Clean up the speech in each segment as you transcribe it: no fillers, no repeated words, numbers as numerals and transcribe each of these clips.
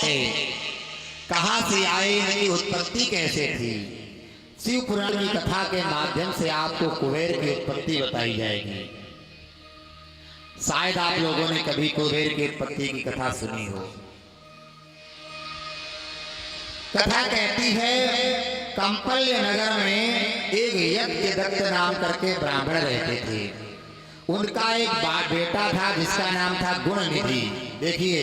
कहां से आए, इनकी उत्पत्ति कैसे थी। शिव पुराण की कथा के माध्यम से आपको कुबेर की उत्पत्ति बताई जाएगी। शायद आप लोगों ने कभी कुबेर की उत्पत्ति की कथा सुनी हो। कथा कहती है कंपल्य नगर में एक यज्ञदत्त नाम करके ब्राह्मण रहते थे। उनका एक बेटा था जिसका नाम था गुणनिधि। देखिए,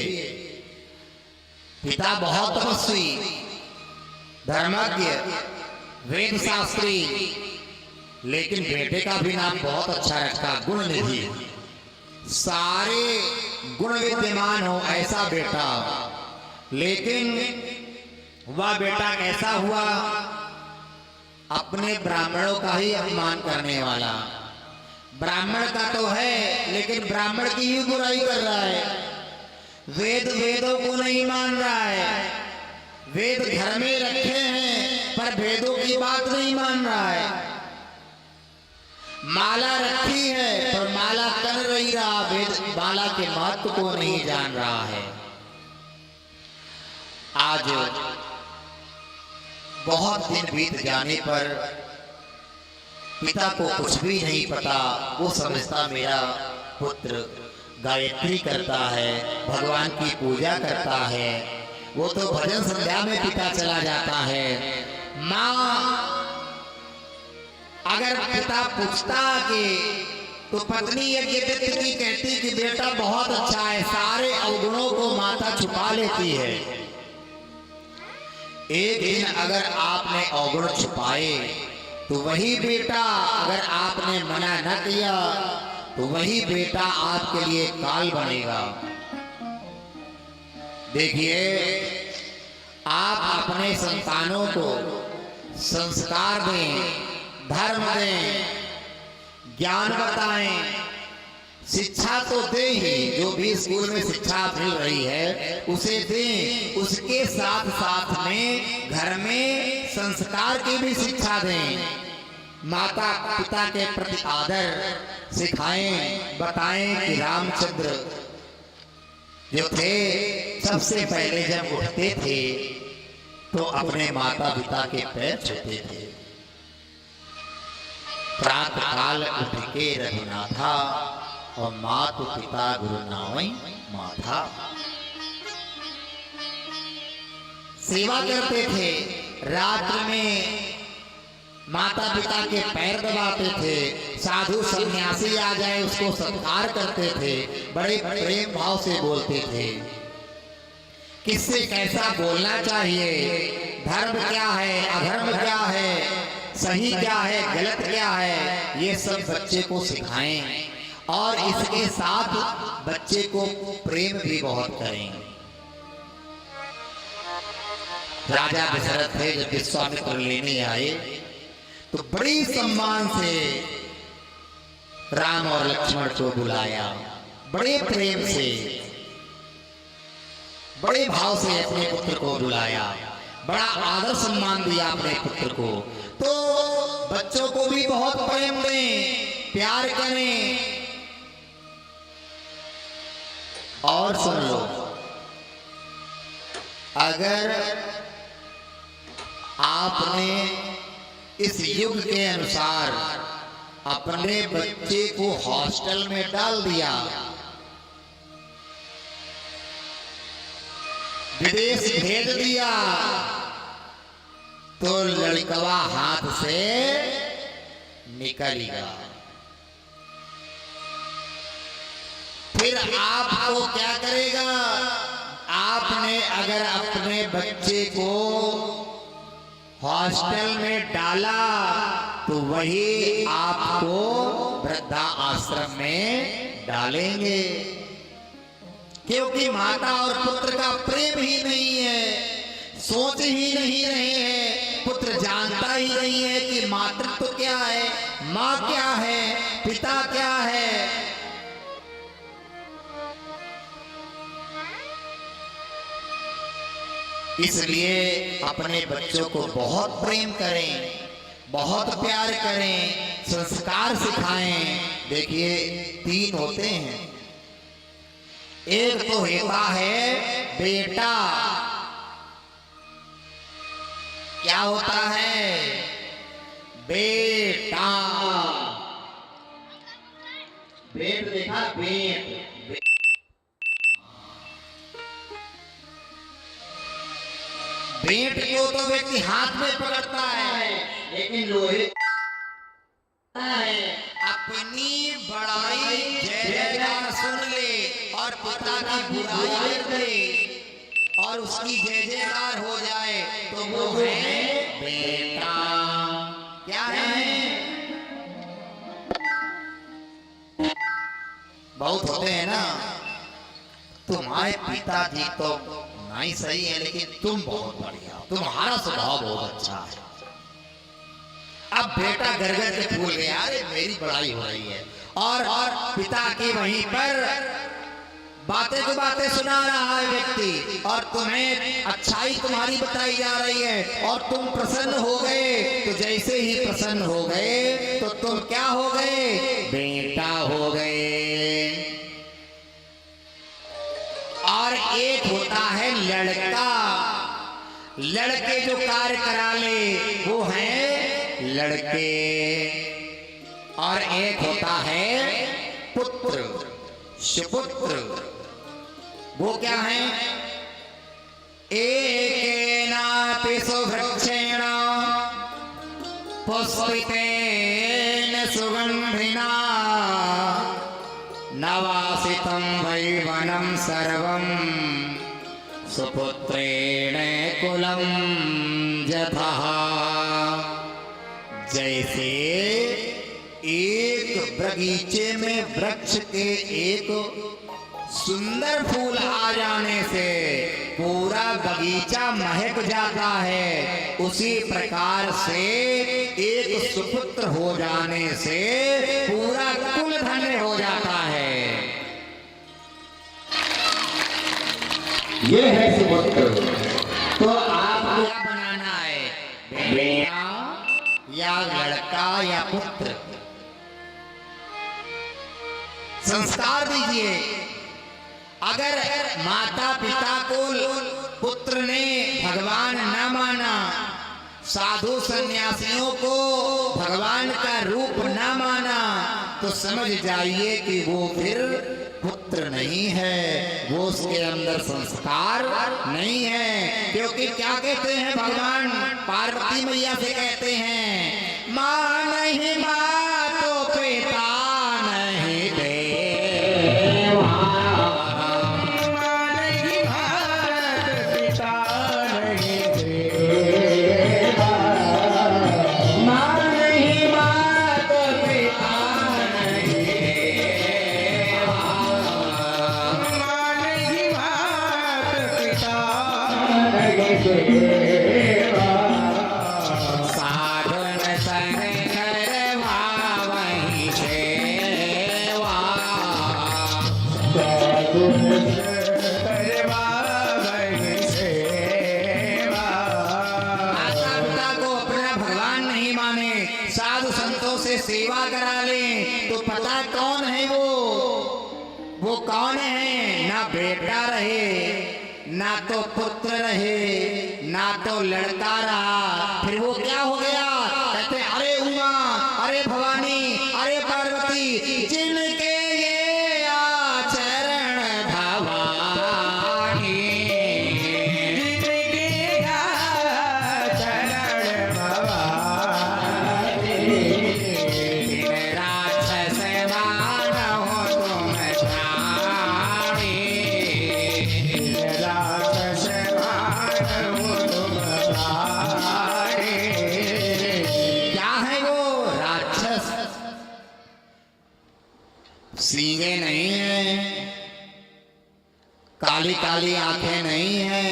पिता बहुत तपस्वी, धर्मज्ञ, वेद शास्त्री, लेकिन बेटे का भी नाम बहुत अच्छा रखा, गुणनिधि। सारे गुण विद्यमान हो ऐसा बेटा। लेकिन वह बेटा कैसा हुआ, अपने ब्राह्मणों का ही अपमान करने वाला। ब्राह्मण का तो है लेकिन ब्राह्मण की ही बुराई कर रहा है। वेदों को नहीं मान रहा है। वेद घर में रखे हैं पर वेदों की बात नहीं मान रहा है। माला रखी है पर माला कर रही रहा, वेद माला के महत्व को नहीं जान रहा है। आज बहुत दिन बीत जाने पर पिता को कुछ भी नहीं पता। वो समझता मेरा पुत्र गायत्री करता है, भगवान की पूजा करता है। वो तो भजन संध्या में पिता चला जाता है। माँ अगर पिता पूछता कि तो पत्नी यज्ञदत्त की कहती कि बेटा बहुत अच्छा है, सारे अवगुणों को माता छुपा लेती है। एक दिन अगर आपने अवगुण छुपाए तो वही बेटा, अगर आपने मना न किया तो वही बेटा आपके लिए काल बनेगा। देखिए, आप अपने संतानों को संस्कार दें, धर्म दें, ज्ञान बताएं, शिक्षा तो दे ही, जो भी स्कूल में शिक्षा मिल रही है उसे दें। उसके साथ साथ में घर में संस्कार की भी शिक्षा दें। माता पिता के प्रति आदर सिखाएं, बताएं कि रामचंद्र जो थे सबसे पहले जब उठते थे तो अपने माता पिता के पैर छूते थे। प्रातः काल उठ के रघुनाथा और मातु पिता गुरु नावई माथा। सेवा करते थे, रात्र में माता पिता के पैर दबाते थे। साधु सन्यासी आ जाए उसको सत्कार करते थे, बड़े प्रेम भाव से बोलते थे। किससे कैसा बोलना चाहिए, धर्म क्या है, अधर्म क्या है, सही क्या है, गलत क्या है, ये सब बच्चे को सिखाएं। और इसके साथ बच्चे को प्रेम भी बहुत करें। राजा दशरथ थे, जब विश्वामित्र लेने आए तो बड़ी सम्मान से राम और लक्ष्मण को बुलाया। बड़े प्रेम से, बड़े भाव से अपने पुत्र को बुलाया, बड़ा आदर सम्मान दिया अपने पुत्र को। तो बच्चों को भी बहुत प्रेम दें, प्यार करें। और सुन लो, अगर आपने इस युग के अनुसार अपने बच्चे को हॉस्टल में डाल दिया, विदेश भेज दिया, तो लड़कवा हाथ से निकलेगा। फिर आपको क्या करेगा? आपने अगर अपने बच्चे को हॉस्टल में डाला तो वही आपको वृद्धा आश्रम में डालेंगे, क्योंकि माता और पुत्र का प्रेम ही नहीं है, सोच ही नहीं रहे हैं। पुत्र जानता ही नहीं है कि मातृत्व क्या है, माँ क्या है, पिता क्या है। इसलिए अपने बच्चों को बहुत प्रेम करें, बहुत प्यार करें, संस्कार सिखाएं। देखिए, 3 होते हैं। एक तो होता है बेटा, क्या होता है? बेटा। बेट देखा? बेट। बेट को तो व्यक्ति हाथ में पकड़ता है, लेकिन लोहे है। अपनी बड़ाई जय जयकार सुन ले और पिता की बुराई कर दे और उसकी जय जयकार हो जाए तो वो है बेटा। क्या है? बहुत होते हैं ना, तुम्हारे पिताजी तो नहीं सही है लेकिन तुम बहुत बढ़िया, तुम्हारा स्वभाव बहुत अच्छा है। अब बेटा गरगर के फूल गया, अरे मेरी बड़ाई हो रही है और पिता की वहीं पर बातें को बातें सुना रहा है व्यक्ति और तुम्हें अच्छाई तुम्हारी बताई जा रही है और तुम प्रसन्न हो गए। तो जैसे ही प्रसन्न हो गए तो तुम क्या हो गए? बेटा हो गए। और एक होता है लड़का। लड़के जो कार्य करा ले वो है लड़के। और एक होता है पुत्र, सुपुत्र। वो क्या है? एकेनापि सुवृक्षेण पुष्पितेन सुगन्धिना नवासितं वै वनं सर्वं सुपुत्रेण कुलं यथः। जैसे एक बगीचे में वृक्ष के एक सुंदर फूल आ जाने से पूरा बगीचा महक जाता है, उसी प्रकार से एक सुपुत्र हो जाने से पूरा कुल धन्य हो जाता है। ये है सुपुत्र। तो आपको क्या बनाना है? बेटा या लड़का या पुत्र? संस्कार दीजिए। अगर माता पिता को पुत्र ने भगवान न माना, साधु सन्यासियों को भगवान का रूप न माना, तो समझ जाइए कि वो फिर पुत्र नहीं है, वो उसके अंदर संस्कार नहीं है। क्योंकि क्या कहते हैं भगवान पार्वती मैया से कहते हैं, माँ नहीं माँ तो पिता नहीं दे। सेवा करा ले तो पता कौन है वो कौन है? ना बेटा रहे, ना तो पुत्र रहे, ना तो लड़का रहा, फिर वो क्या हो गया? कहते अरे उमा, अरे भवानी, अरे पार्वती, जिनके ये आचरण भवानी, जिनके आचरण भवानी, राक्षस मानो तुम प्राणी, राक्षस मानो तुम प्राणी। क्या है वो राक्षस? सींगे नहीं है, काली काली आंखें नहीं है,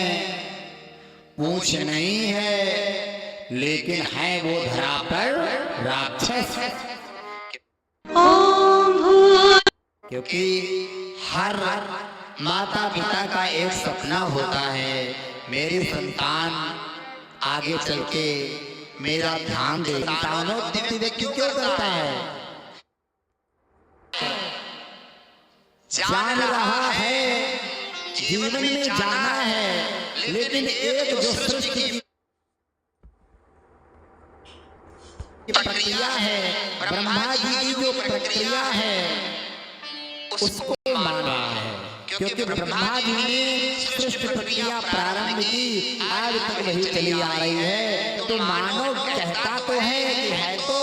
पूंछ नहीं है, लेकिन है वो धरा पर राक्षस। क्योंकि हर माता पिता का एक सपना होता है, मेरी संतान आगे चल के मेरा ध्यान दे। संतानों व्यक्ति क्यों करता है? जान रहा है जीवन में जाना है, लेकिन एक जो सृष्टि प्रक्रिया है, ब्रह्मा जी की जो प्रक्रिया है उसको माना है, क्योंकि ब्रह्मा जी ने सृष्टि प्रक्रिया प्रारंभ की, आज तक वही चली आ रही है। तो मानव कहता तो है कि है तो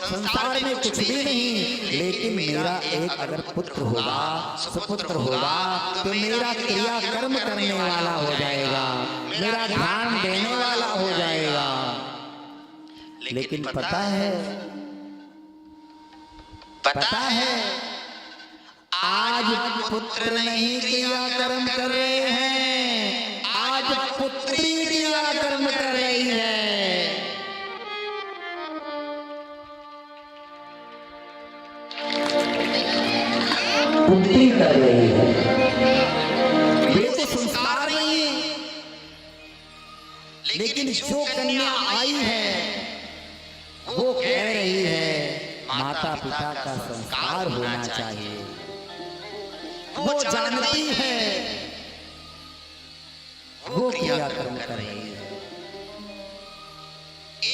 संसार में कुछ भी नहीं, लेकिन मेरा एक अगर पुत्र होगा, सुपुत्र होगा, तो मेरा क्रिया कर्म करने वाला हो जाएगा, मेरा ध्यान देने वाला हो जाएगा। लेकिन पता है आज पुत्र नहीं क्रिया कर्म कर रहे हैं, आज पुत्री क्रिया कर्म कर रही है। पुत्री कर रही है, वे तो संस्कार नहीं है, लेकिन जो कन्या आई है वो कह रही है माता पिता का संस्कार होना चाहिए। वो जानती है, वो क्रिया कर्म कर रही है।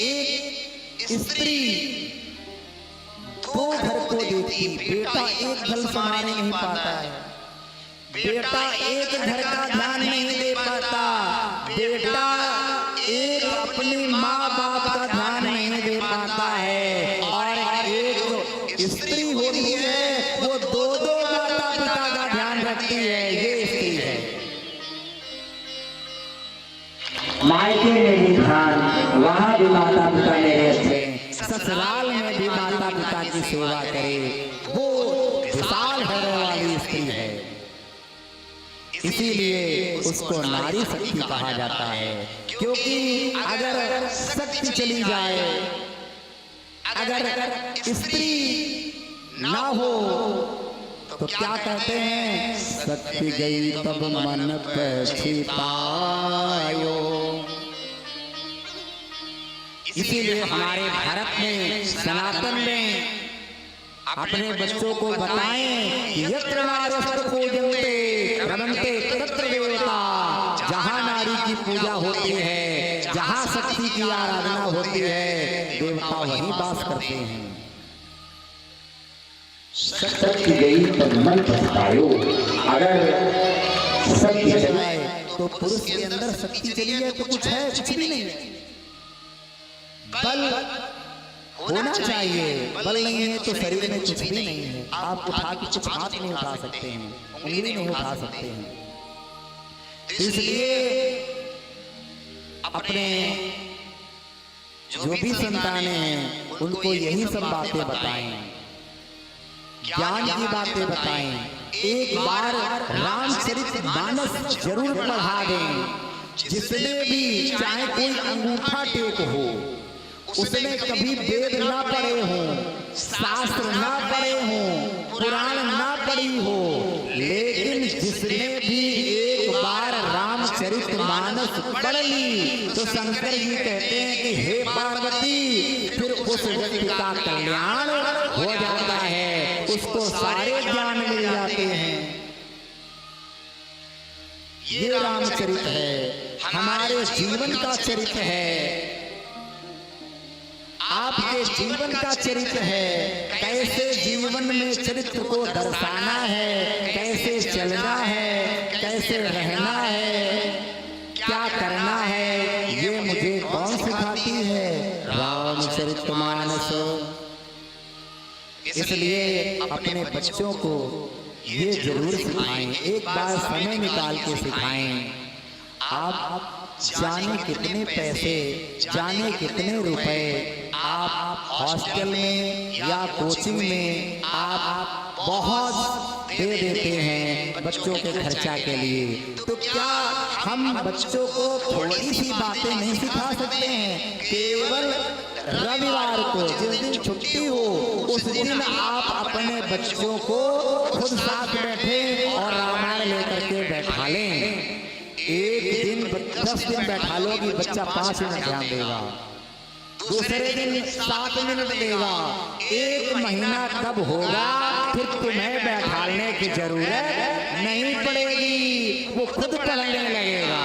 एक स्त्री दो घर को देखती, बेटा एक घर संभाल नहीं पाता है, बेटा एक घर का ध्यान नहीं दे पाता, बेटा एक अपनी माँ बाप का ध्यान नहीं दे पाता है, और एक स्त्री होती है वो दो दो माता पिता का ध्यान रखती है। ये स्त्री है। मायके में भी ध्यान, वहां भी माता पिता मेरे अच्छे, ससुराल में भी माता पिता की सेवा करे, वो विशाल हृदय वाली स्त्री है। इसीलिए उसको नारी शक्ति कहा जाता है, क्योंकि अगर शक्ति चली जाए, अगर स्त्री ना हो तो क्या कहते हैं, शक्ति गई तब मन पे छिपायो। इसीलिए हमारे भारत में, सनातन में अपने बच्चों को बताएं कि यत्र नारस्त्र पूजन्ते रमन्ते तत्र देवता, जहां नारी की पूजा होती है, जहां शक्ति की आराधना होती है, देवता वहीं वास करते हैं। शक्ति गई तब मन पछतायो। अगर शक्ति चलाए तो पुरुष के अंदर शक्ति चली जाए तो कुछ है, कुछ भी नहीं है। बल होना चाहिए, बल नहीं है तो शरीर में कुछ भी नहीं है। आप उठा के कुछ हाथ नहीं उठा सकते हैं, उंगली नहीं उठा सकते हैं। इसलिए अपने जो भी संतानें हैं उनको यही सब बातें बताएं, ज्ञान की बातें बताएं। एक बार रामचरितमानस जरूर पढ़ा दें, जिसमें भी चाहे कोई अंगूठा टेक हो, उसने कभी वेद ना पढ़े हो, शास्त्र ना पढ़े हो, पुराण ना पढ़ी हो, लेकिन जिसने भी एक बार रामचरितमानस पढ़ ली तो शंकर जी कहते हैं कि हे पार्वती, फिर उस व्यक्ति का कल्याण हो जाता है, उसको सारे ज्ञान मिल जाते हैं। ये रामचरित है, हमारे जीवन का चरित्र है, आपके जीवन का चरित्र है। कैसे जीवन में चरित्र को दर्शाना है, कैसे चलना है, कैसे रहना है, क्या करना है, ये मुझे कौन सिखाती है? रामचरितमानस। इसलिए अपने बच्चों को ये जरूर सिखाएं, एक बार समय निकाल के सिखाएं। आप जाने कितने पैसे, जाने कितने रुपए आप हॉस्टल में या कोचिंग में आप बहुत दे देते हैं बच्चों के खर्चा के लिए, तो क्या हम बच्चों को थोड़ी सी बातें नहीं सिखा सकते हैं? केवल रविवार को जिस दिन छुट्टी हो उस दिन आप अपने बच्चों को खुद साथ बैठे और रामायण लेकर के बैठा लें। एक दिन 10 दिन बैठा लो कि बच्चा 5 मिनट ध्यान देगा, दूसरे दिन 7 मिनट देगा, 1 महीना कब होगा फिर तुम्हें बैठाने की जरूरत नहीं पड़ेगी, वो खुद पढ़ने लगेगा।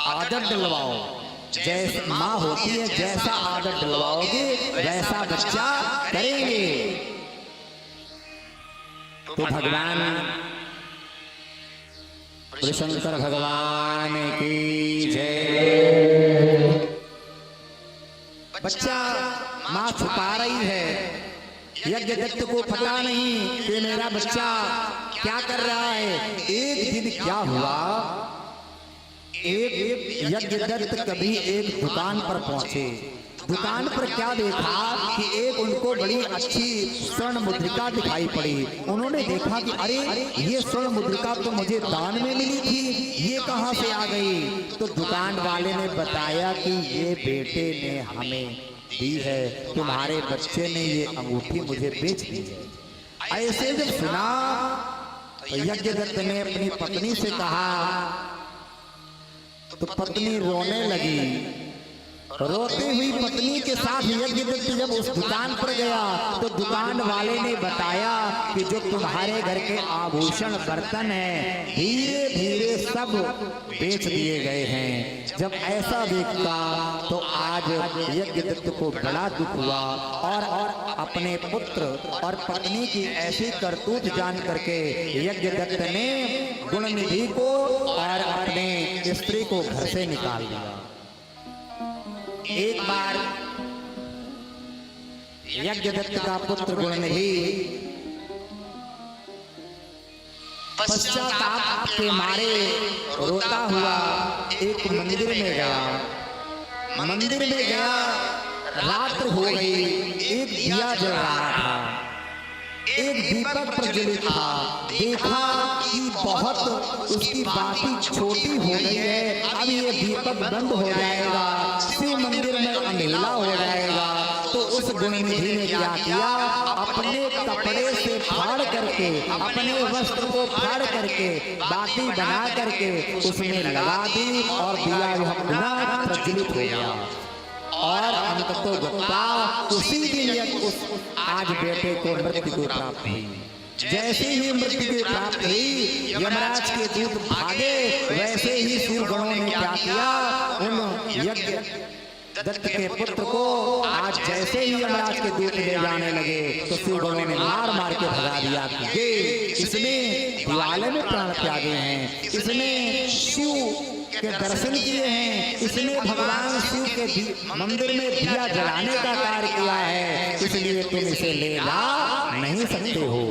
आदत डलवाओ, जैसे माँ होती है, जैसा आदत डलवाओगे वैसा बच्चा करेंगे। तो भगवान शंकर भगवान की जय। बच्चा माँ छुपा रही है, यज्ञदत्त को पता नहीं कि मेरा बच्चा क्या कर रहा है। एक दिन क्या हुआ, एक यज्ञदत्त कभी एक दुकान पर पहुंचे। दुकान पर क्या देखा कि एक उनको बड़ी अच्छी स्वर्ण मुद्रिका दिखाई पड़ी। उन्होंने देखा कि अरे ये स्वर्ण मुद्रिका तो मुझे दान में मिली थी, ये कहां से आ गई। तो दुकान वाले ने बताया कि ये बेटे ने हमें दी है, तुम्हारे बच्चे ने ये अंगूठी मुझे बेच दी है। ऐसे जब सुना तो यज्ञदत्त ने अपनी पत्नी से कहा, तो पत्नी रोने लगी। रोती हुई पत्नी के साथ यज्ञदत्त जब उस दुकान पर गया तो दुकान वाले ने बताया कि जो तुम्हारे घर के आभूषण बर्तन हैं धीरे धीरे सब बेच दिए गए हैं। जब ऐसा देखा तो आज यज्ञदत्त को बड़ा दुख हुआ और अपने पुत्र और पत्नी की ऐसी करतूत जान करके यज्ञदत्त ने गुणनिधि को और अपने स्त्री को घर से निकाल दिया। एक बार यज्ञदत्त का पुत्र गुणनिधि पश्चाताप के मारे रोता हुआ एक मंदिर में गया। मंदिर में गया, रात्र हो गई, एक दिया जल रहा था, एक दीपक प्रज्वलित था। देखा कि बहुत उसकी बाती छोटी हो गई है, अब ये दीपक बंद हो जाएगा, शिव मंदिर में अंधेरा हो जाएगा। तो उस गुणनिधि ने क्या किया, अपने कपड़े से फाड़ करके, अपने वस्त्र को फाड़ करके बाती बना करके उसमें लगा दी और दिया अपना प्रज्वलित हो गया। और अंततः गत्ता उसी दिन उस आज बेटे को मृत्यु प्राप्त हुई। जैसे ही मृत्यु प्राप्त हुई, यमराज के दूत भागे, वैसे ही शिवगणों ने क्या किया, उन यज्ञदत्त के पुत्र को आज जैसे ही यमराज के दूत ले जाने लगे तो शिवगणों ने मार मार के भगा दिया कि ये इसने दिवाले में प्राण त्यागे हैं, इसने शिव के दर्शन किए हैं, इसने भगवान शिव के मंदिर में दिया जलाने का कार्य किया है, इसलिए तुम इसे ले जा नहीं सकते हो।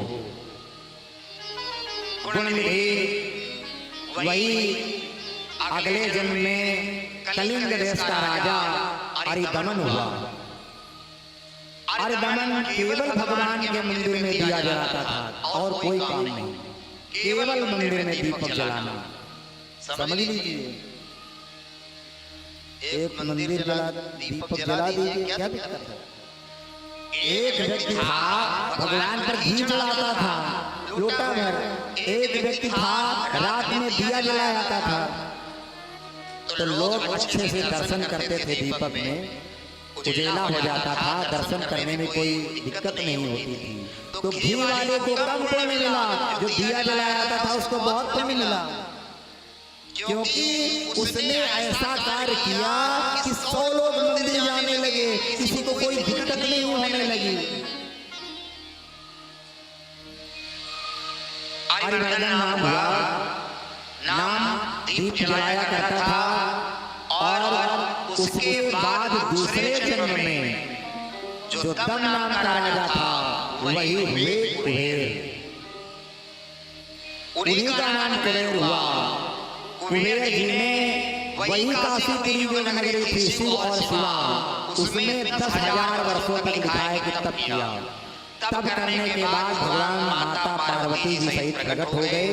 गुणनिधि वही अगले जन्म में कलिंग देश का राजा अरिदमन हुआ। अरिदमन केवल भगवान के मंदिर में दिया जलाता था और कोई काम नहीं, केवल मंदिर में दीपक जलाना। समझ लीजिए, एक मंदिर जला दीपक जला दीजिए, क्या दिक्कत है। एक व्यक्ति था भगवान पर घी जलाता था लोटा भर, एक व्यक्ति था रात में दिया जलाता था, तो लोग अच्छे से दर्शन करते थे, दीपक में उजेला हो जाता था, दर्शन करने में कोई दिक्कत नहीं होती थी। तो घी वाले को कम पुण्य मिला, जो दिया जलाता था उसको बहुत पुण्य मिला, क्योंकि उसने ऐसा कार्य किया कि 100 लोग मंदिर जाने लगे, किसी को कोई दिक्कत नहीं होने लगी। अरिवर्धन नाम हुआ, नाम दीप जलाया करता था। और उसके बाद दूसरे जन्म में जो दम नाम का राजा था वही हुए कुबेर। उन्हीं का नाम कुबेर हुआ। कुबेर जी ने वही काशीपुरी जो नगरी थी शिव और शिवा, उसमें 10,000 वर्षों तक दिखाए कि तप किया। तप करने के बाद भगवान माता पार्वती जी सहित प्रकट हो गए